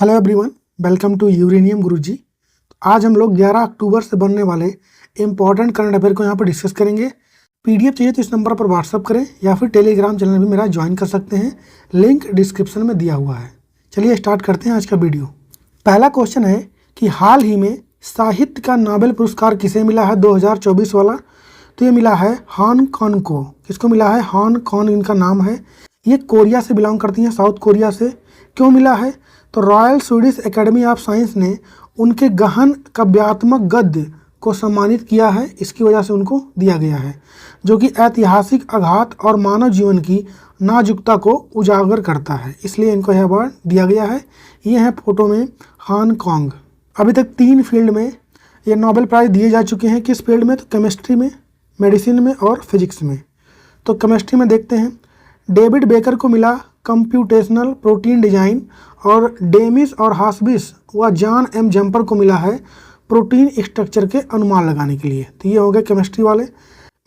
Hello everyone, welcome to uranium Guruji. आज हम लोग 11 अक्टूबर से बनने वाले इंपॉर्टेंट करंट अफेयर को यहाँ पर डिस्कस करेंगे। पीडीएफ चाहिए तो इस नंबर पर व्हाट्सअप करें या फिर टेलीग्राम चैनल भी मेरा ज्वाइन कर सकते हैं, लिंक डिस्क्रिप्शन में दिया हुआ है। चलिए स्टार्ट करते हैं आज का वीडियो। पहला क्वेश्चन है कि हाल ही में साहित्य का नोबेल पुरस्कार किसे मिला है 2024 वाला? तो ये मिला है हान कॉन को। किसको मिला है? हान कॉन इनका नाम है। ये कोरिया से बिलोंग करती हैं, साउथ कोरिया से। क्यों मिला है? तो royal Swedish academy of science ने उनके गहन काव्यात्मक गद्य को सम्मानित किया है, इसकी वजह से उनको दिया गया है, जो कि ऐतिहासिक आघात और मानव जीवन की नाजुकता को उजागर करता है, इसलिए इनको यह अवार्ड दिया गया है। ये है फोटो में हान कॉन्ग। अभी तक 3 फील्ड में ये नोबेल प्राइज़ दिए जा चुके हैं। किस फील्ड में? तो केमिस्ट्री में, मेडिसिन में और फिजिक्स में। तो केमिस्ट्री में देखते हैं, डेविड बेकर को मिला कंप्यूटेशनल प्रोटीन डिजाइन, और डेमिस और हास्बिस व जॉन एम जम्पर को मिला है प्रोटीन स्ट्रक्चर के अनुमान लगाने के लिए। तो ये हो गए केमिस्ट्री वाले।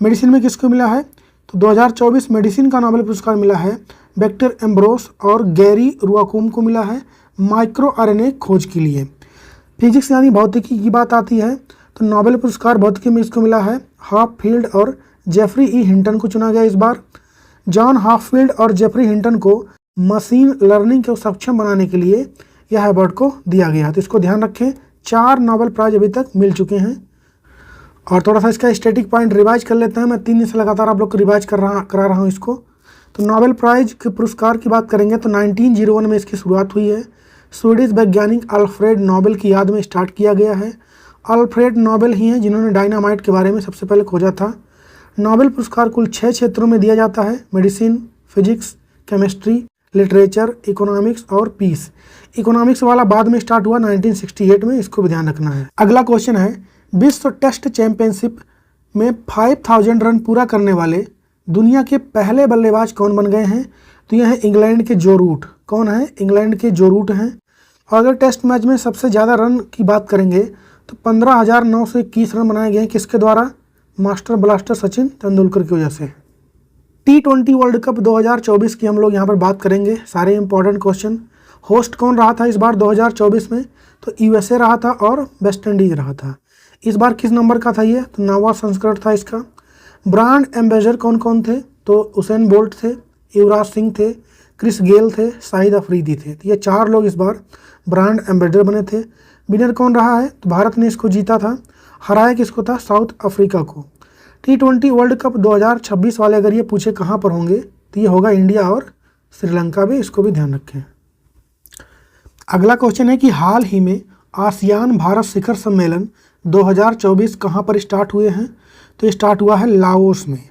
मेडिसिन में किसको मिला है? तो 2024 मेडिसिन का नोबेल पुरस्कार मिला है विक्टर एम्ब्रोस और गैरी रुआकुम को मिला है माइक्रो आरएनए खोज के लिए। फिजिक्स यानी भौतिकी की बात आती है तो नोबेल पुरस्कार भौतिकी में इसको मिला है हाफील्ड और जेफरी ई हिंटन को चुना गया इस बार। जॉन हाफील्ड और जेफरी हिंटन को मशीन लर्निंग को सक्षम बनाने के लिए यह अवार्ड को दिया गया। तो इसको ध्यान रखें, 4 नोबेल प्राइज अभी तक मिल चुके हैं। और थोड़ा सा इसका स्टैटिक पॉइंट रिवाइज कर लेते हैं। मैं 3 दिन से लगातार आप लोग को रिवाइज करा रहा हूँ इसको। तो नोबेल प्राइज के पुरस्कार की बात करेंगे तो 1901 में इसकी शुरुआत हुई है। स्वीडिश वैज्ञानिक अल्फ्रेड नोबेल की याद में स्टार्ट किया गया है। अल्फ्रेड नोबेल ही हैं जिन्होंने डायनामाइट के बारे में सबसे पहले खोजा था। नोबेल पुरस्कार कुल 6 क्षेत्रों में दिया जाता है: medicine, physics, chemistry, literature, economics और पीस। इकोनॉमिक्स वाला बाद में स्टार्ट हुआ 1968 में, इसको भी ध्यान रखना है। अगला क्वेश्चन है, विश्व टेस्ट चैंपियनशिप में 5000 रन पूरा करने वाले दुनिया के पहले बल्लेबाज कौन बन गए हैं? तो यह है इंग्लैंड के जो रूट। कौन है? इंग्लैंड के जो रूट हैं। और अगर टेस्ट मैच में सबसे ज़्यादा रन की बात करेंगे तो 15,921 रन बनाए गए हैं। किसके द्वारा? मास्टर ब्लास्टर सचिन तेंदुलकर की वजह से। T20 वर्ल्ड कप 2024 की हम लोग यहाँ पर बात करेंगे। सारे इंपॉर्टेंट क्वेश्चन। होस्ट कौन रहा था इस बार 2024 में? तो यूएसए रहा था और वेस्ट इंडीज रहा था। इस बार किस नंबर का था ये? तो 9वां संस्करण था इसका। ब्रांड एम्बेसडर कौन कौन थे? तो उसेन बोल्ट थे, युवराज सिंह थे, क्रिस गेल थे, शाहिद अफरीदी थे। तो ये 4 लोग इस बार ब्रांड एम्बेसडर बने थे। विनर कौन रहा है? तो भारत ने इसको जीता था। हराया किसको था? साउथ अफ्रीका को। T20 वर्ल्ड कप 2026 वाले अगर ये पूछे कहाँ पर होंगे तो ये होगा इंडिया और श्रीलंका में, इसको भी ध्यान रखें। अगला क्वेश्चन है कि हाल ही में आसियान भारत शिखर सम्मेलन 2024 कहाँ पर स्टार्ट हुए हैं? तो ये स्टार्ट हुआ है लाओस में।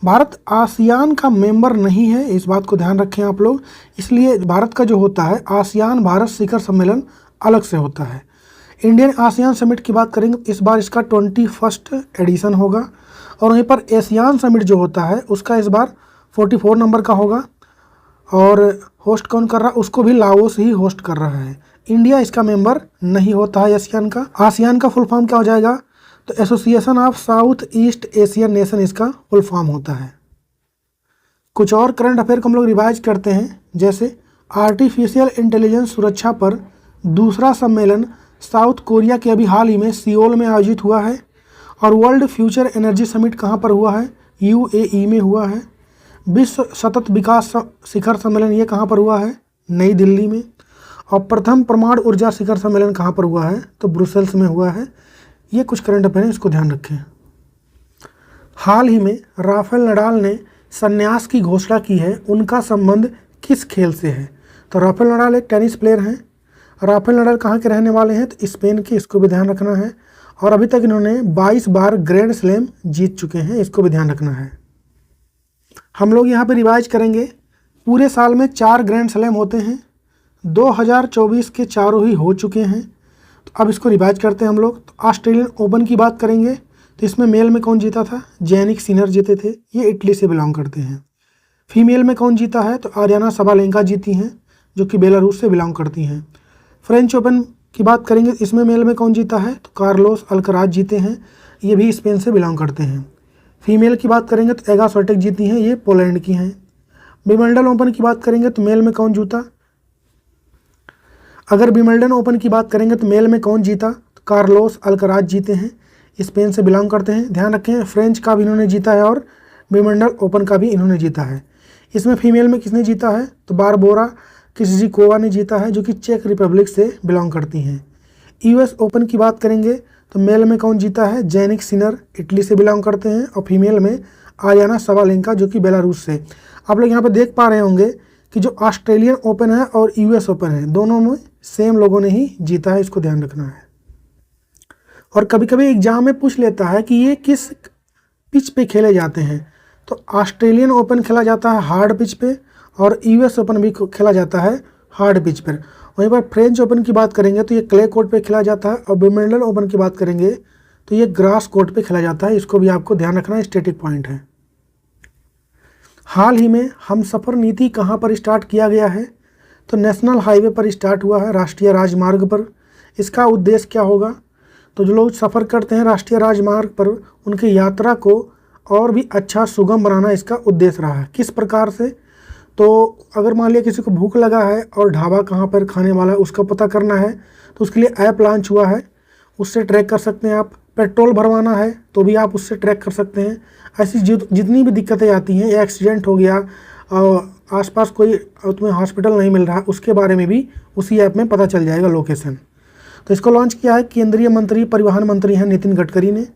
भारत आसियान का मेंबर नहीं है, इस बात को ध्यान रखें आप लोग, इसलिए भारत का जो होता है आसियान भारत शिखर सम्मेलन अलग से होता है। इंडियन आसियान समिट की बात करेंगे इस बार इसका 21वां एडिशन होगा। और वहीं पर एशियान समिट जो होता है उसका इस बार 44 नंबर का होगा। और होस्ट कौन कर रहा है? उसको भी लाओस ही होस्ट कर रहा है। इंडिया इसका मेंबर नहीं होता है एशियान का। आसियान का फुल फॉर्म क्या हो जाएगा? तो association of south east Asian nation इसका फुल फॉर्म होता है। कुछ और करंट अफेयर को हम लोग रिवाइज करते हैं, जैसे आर्टिफिशियल इंटेलिजेंस सुरक्षा पर दूसरा सम्मेलन साउथ कोरिया के अभी हाल ही में सियोल में आयोजित हुआ है। और वर्ल्ड फ्यूचर एनर्जी समिट कहाँ पर हुआ है? UAE में हुआ है। विश्व सतत विकास शिखर सम्मेलन ये कहाँ पर हुआ है? नई दिल्ली में। और प्रथम परमाणु ऊर्जा शिखर सम्मेलन कहाँ पर हुआ है? तो ब्रुसेल्स में हुआ है। ये कुछ करंट अफेयर हैं, इसको ध्यान रखें। हाल ही में राफेल नडाल ने संन्यास की घोषणा की है, उनका संबंध किस खेल से है? तो राफेल नडाल एक टेनिस प्लेयर हैं। राफेल नडाल कहाँ के रहने वाले हैं? तो स्पेन के, इसको भी ध्यान रखना है। और अभी तक इन्होंने 22 बार ग्रैंड स्लैम जीत चुके हैं, इसको भी ध्यान रखना है। हम लोग यहाँ पे रिवाइज करेंगे, पूरे साल में 4 ग्रैंड स्लैम होते हैं। 2024 के चारों ही हो चुके हैं। तो अब इसको रिवाइज करते हैं हम लोग। तो ऑस्ट्रेलियन ओपन की बात करेंगे तो इसमें मेल में कौन जीता था? जैनिक सिनर जीते थे, ये इटली से बिलोंग करते हैं। फीमेल में कौन जीता है? तो आर्याना सबालेंका जीती हैं, जो कि बेलारूस से बिलोंग करती हैं। फ्रेंच ओपन की बात करेंगे इसमें मेल में कौन जीता है? तो कार्लोस अल्कराज जीते हैं, ये भी स्पेन से बिलोंग करते हैं। फीमेल की बात करेंगे तो एगा स्विएटेक जीती हैं, ये पोलैंड की हैं। विंबलडन ओपन की बात करेंगे तो मेल में कौन जीता? अगर विंबलडन ओपन की बात करेंगे तो मेल में कौन जीता, तो कार्लोस अल्कराज जीते हैं, स्पेन से बिलोंग करते हैं। ध्यान रखें फ्रेंच का भी इन्होंने जीता है और विंबलडन ओपन का भी इन्होंने जीता है। इसमें फीमेल में किसने जीता है, तो बारबोरा किस्जिकोवा ने जीता है, जो कि चेक रिपब्लिक से बिलोंग करती हैं। यूएस ओपन की बात करेंगे तो मेल में कौन जीता है, जेनिक सिनर इटली से बिलोंग करते हैं, और फीमेल में आर्याना सवालेंका जो कि बेलारूस से। आप लोग यहाँ पर देख पा रहे होंगे कि जो ऑस्ट्रेलियन ओपन है और यूएस ओपन है दोनों में सेम लोगों ने ही जीता है, इसको ध्यान रखना है। और कभी कभी एग्जाम में पूछ लेता है कि ये किस पिच पे खेले जाते हैं, तो ऑस्ट्रेलियन ओपन खेला जाता है हार्ड पिच पे और यूएस ओपन भी खेला जाता है हार्ड पिच पर। वहीं पर फ्रेंच ओपन की बात करेंगे तो ये क्ले कोर्ट पे खेला जाता है, और विंबलडन ओपन की बात करेंगे तो ये ग्रास कोर्ट पे खेला जाता है। इसको भी आपको ध्यान रखना है, स्टैटिक पॉइंट है। हाल ही में हमसफ़र नीति कहाँ पर स्टार्ट किया गया है, तो नेशनल हाईवे पर स्टार्ट हुआ है, राष्ट्रीय राजमार्ग पर। इसका उद्देश्य क्या होगा, तो जो लोग सफ़र करते हैं राष्ट्रीय राजमार्ग पर उनकी यात्रा को और भी अच्छा सुगम बनाना इसका उद्देश्य रहा है। किस प्रकार से, तो अगर मान लिया किसी को भूख लगा है और ढाबा कहाँ पर खाने वाला है उसका पता करना है, तो उसके लिए ऐप लॉन्च हुआ है, उससे ट्रैक कर सकते हैं आप। पेट्रोल भरवाना है तो भी आप उससे ट्रैक कर सकते हैं। ऐसी जितनी भी दिक्कतें आती हैं, या एक्सीडेंट हो गया और आसपास कोई तुम्हें हॉस्पिटल नहीं मिल रहा, उसके बारे में भी उसी ऐप में पता चल जाएगा लोकेशन। तो इसको लॉन्च किया है केंद्रीय मंत्री परिवहन मंत्री हैं नितिन गडकरी ने।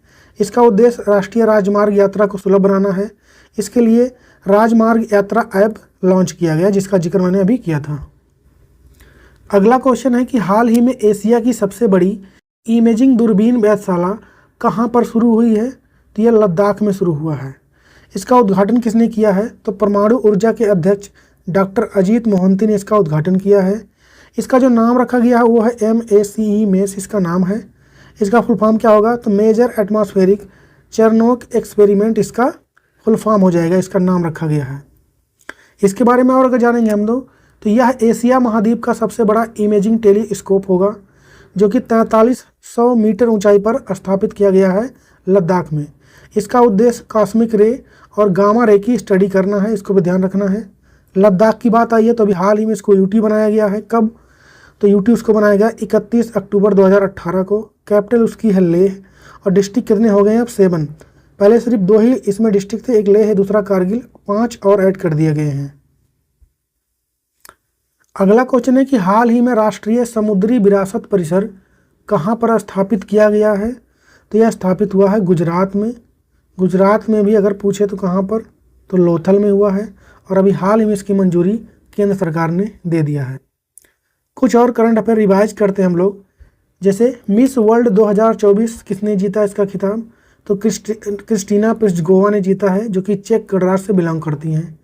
इसका उद्देश्य राष्ट्रीय राजमार्ग यात्रा को सुलभ बनाना है। इसके लिए राजमार्ग यात्रा ऐप लॉन्च किया गया, जिसका जिक्र मैंने अभी किया था। अगला क्वेश्चन है कि हाल ही में एशिया की सबसे बड़ी इमेजिंग दूरबीन वेधशाला कहाँ पर शुरू हुई है, तो यह लद्दाख में शुरू हुआ है। इसका उद्घाटन किसने किया है, तो परमाणु ऊर्जा के अध्यक्ष डॉक्टर अजीत मोहंती ने इसका उद्घाटन किया है। इसका जो नाम रखा गया है वो है MECE मेस इसका नाम है। इसका फुल फॉर्म क्या होगा, तो मेजर एटमॉस्फेरिक चेरनोक एक्सपेरिमेंट इसका फुल फॉर्म हो जाएगा, इसका नाम रखा गया है। इसके बारे में और अगर जानेंगे हम लोग, तो यह एशिया महाद्वीप का सबसे बड़ा इमेजिंग टेलीस्कोप होगा, जो कि 4300 मीटर ऊंचाई पर स्थापित किया गया है लद्दाख में। इसका उद्देश्य कॉस्मिक रे और गामा रे की स्टडी करना है, इसको भी ध्यान रखना है। लद्दाख की बात आई है तो अभी हाल ही में इसको यूटी बनाया गया है। कब, तो यूटी उसको बनाया गया 31 अक्टूबर 2018 को। कैपिटल उसकी है लेह, और डिस्ट्रिक्ट कितने हो गए हैं अब 7। पहले सिर्फ 2 ही इसमें डिस्ट्रिक्ट थे, एक लेह है दूसरा कारगिल, 5 और ऐड कर दिए गए हैं। अगला क्वेश्चन है कि हाल ही में राष्ट्रीय समुद्री विरासत परिसर कहाँ पर स्थापित किया गया है, तो यह स्थापित हुआ है गुजरात में। गुजरात में भी अगर पूछे तो कहाँ पर, तो लोथल में हुआ है, और अभी हाल ही में इसकी मंजूरी केंद्र सरकार ने दे दिया है। कुछ और करंट अफेयर रिवाइज करते हैं हम लोग। जैसे मिस वर्ल्ड 2024 किसने जीता इसका खिताब, तो क्रिस्टीना प्लिस्कोवा ने जीता है, जो कि चेक गणराज्य से बिलोंग करती हैं।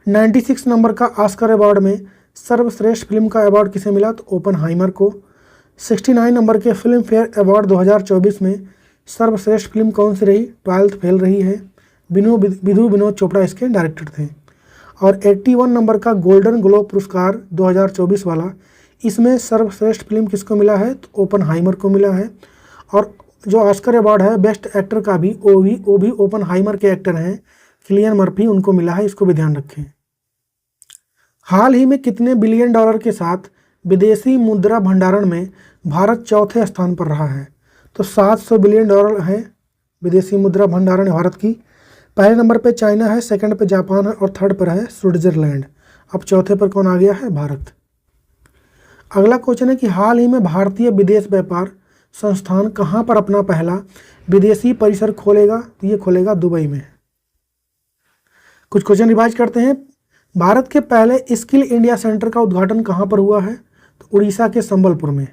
96 नंबर का ऑस्कर अवार्ड में सर्वश्रेष्ठ फिल्म का अवार्ड किसे मिला, तो ओपनहाइमर को। 69 नंबर के फिल्म फेयर अवार्ड 2024 में सर्वश्रेष्ठ फिल्म कौन सी रही, 12th फेल रही है। विनोद चोपड़ा इसके डायरेक्टर थे। और 81 नंबर का गोल्डन ग्लोब पुरस्कार 2024 वाला, इसमें सर्वश्रेष्ठ फिल्म किसको मिला है, तो ओपनहाइमर को मिला है। और जो ऑस्कर अवार्ड है बेस्ट एक्टर का भी वो भी ओपनहाइमर के एक्टर हैं किलियन मर्फी, उनको मिला है, इसको भी ध्यान रखें। हाल ही में कितने बिलियन डॉलर के साथ विदेशी मुद्रा भंडारण में भारत चौथे स्थान पर रहा है, तो 700 बिलियन डॉलर है विदेशी मुद्रा भंडारण भारत की। पहले नंबर पे चाइना है, सेकंड पे जापान है, और थर्ड पर है स्विट्जरलैंड। अब चौथे पर कौन आ गया है, भारत। अगला क्वेश्चन है कि हाल ही में भारतीय विदेश व्यापार संस्थान कहाँ पर अपना पहला विदेशी परिसर खोलेगा, तो ये खोलेगा दुबई में। कुछ क्वेश्चन रिवाइज करते हैं। भारत के पहले स्किल इंडिया सेंटर का उद्घाटन कहाँ पर हुआ है, तो उड़ीसा के संबलपुर में।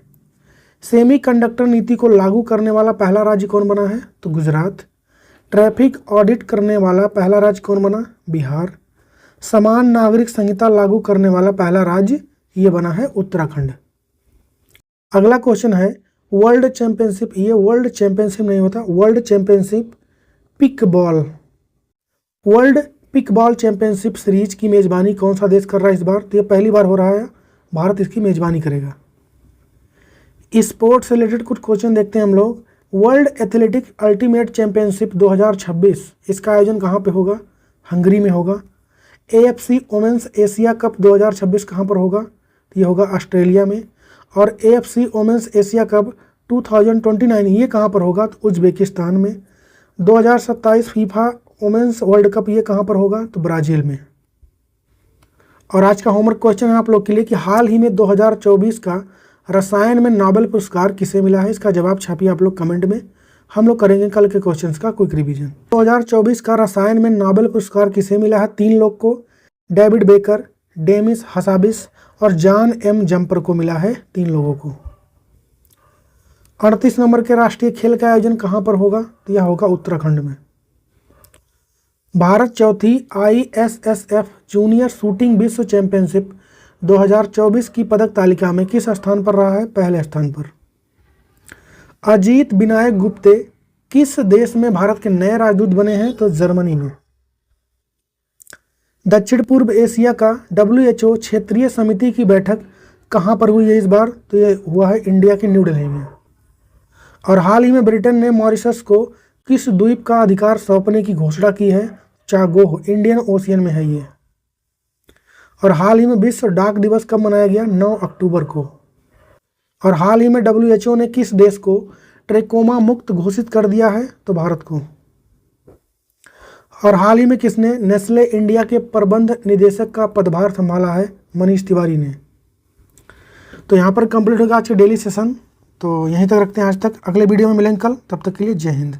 सेमीकंडक्टर नीति को लागू करने वाला पहला राज्य कौन बना है, तो गुजरात। ट्रैफिक ऑडिट करने वाला पहला राज्य कौन बना, बिहार। समान नागरिक संहिता लागू करने वाला पहला राज्य ये बना है उत्तराखंड। अगला क्वेश्चन है वर्ल्ड चैंपियनशिप, ये वर्ल्ड चैंपियनशिप नहीं होता, world championship pickleball. World pickleball championship series की मेजबानी कौन सा देश कर रहा है इस बार, तो ये पहली बार हो रहा है, भारत इसकी मेजबानी करेगा। स्पोर्ट्स से रिलेटेड कुछ क्वेश्चन देखते हैं हम लोग। वर्ल्ड एथलेटिक अल्टीमेट चैंपियनशिप 2026 इसका आयोजन कहाँ पे होगा, हंगरी में होगा। AFC वुमेन्स एशिया कप 2026 कहाँ पर होगा, तो ये होगा ऑस्ट्रेलिया में। और AFC वोमेंस एशिया कप 2029 ये कहाँ पर होगा? तो उज्बेकिस्तान में। 2027 फीफा वोमेंस वर्ल्ड कप ये कहाँ पर होगा? तो ब्राज़ील में। और आज का होमवर्क क्वेश्चन है आप लोग के लिए कि हाल ही में 2024 का रसायन में नोबेल पुरस्कार किसे मिला है? इसका जवाब छापिए आप लोग कमेंट में। हम लोग करेंगे कल के क्वेश्चंस का क्विक रिवीजन। 2024 का रसायन में नोबेल पुरस्कार किसे मिला है? 3 लोग को, डेविड बेकर, डेमिस हसाबिस और जॉन एम जम्पर को मिला है, 3 लोगों को। 38 नंबर के राष्ट्रीय खेल का आयोजन कहाँ पर होगा? तो यह होगा उत्तराखंड में। भारत चौथी ISSF जूनियर शूटिंग विश्व चैंपियनशिप 2024 की पदक तालिका में किस स्थान पर रहा है? पहले स्थान पर। अजीत विनायक गुप्ते किस देश में भारत के नए राजदूत बने हैं? तो जर्मनी में। दक्षिण पूर्व एशिया का WHO क्षेत्रीय समिति की बैठक कहाँ पर हुई है इस बार? तो ये हुआ है इंडिया के न्यू दिल्ली में। और हाल ही में ब्रिटेन ने मॉरिशस को किस द्वीप का अधिकार सौंपने की घोषणा की है? चागोह, इंडियन ओशियन में है ये। और हाल ही में विश्व डाक दिवस कब मनाया गया? 9 अक्टूबर को। और हाल ही में WHO ने किस देश को ट्रेकोमा मुक्त घोषित कर दिया है? तो भारत को। और हाल ही में किसने नेस्ले इंडिया के प्रबंध निदेशक का पदभार संभाला है? मनीष तिवारी ने। तो यहाँ पर कंप्लीट होगा आज का डेली सेशन। तो यहीं तक रखते हैं आज तक। अगले वीडियो में मिलेंगे कल, तब तक के लिए जय हिंद।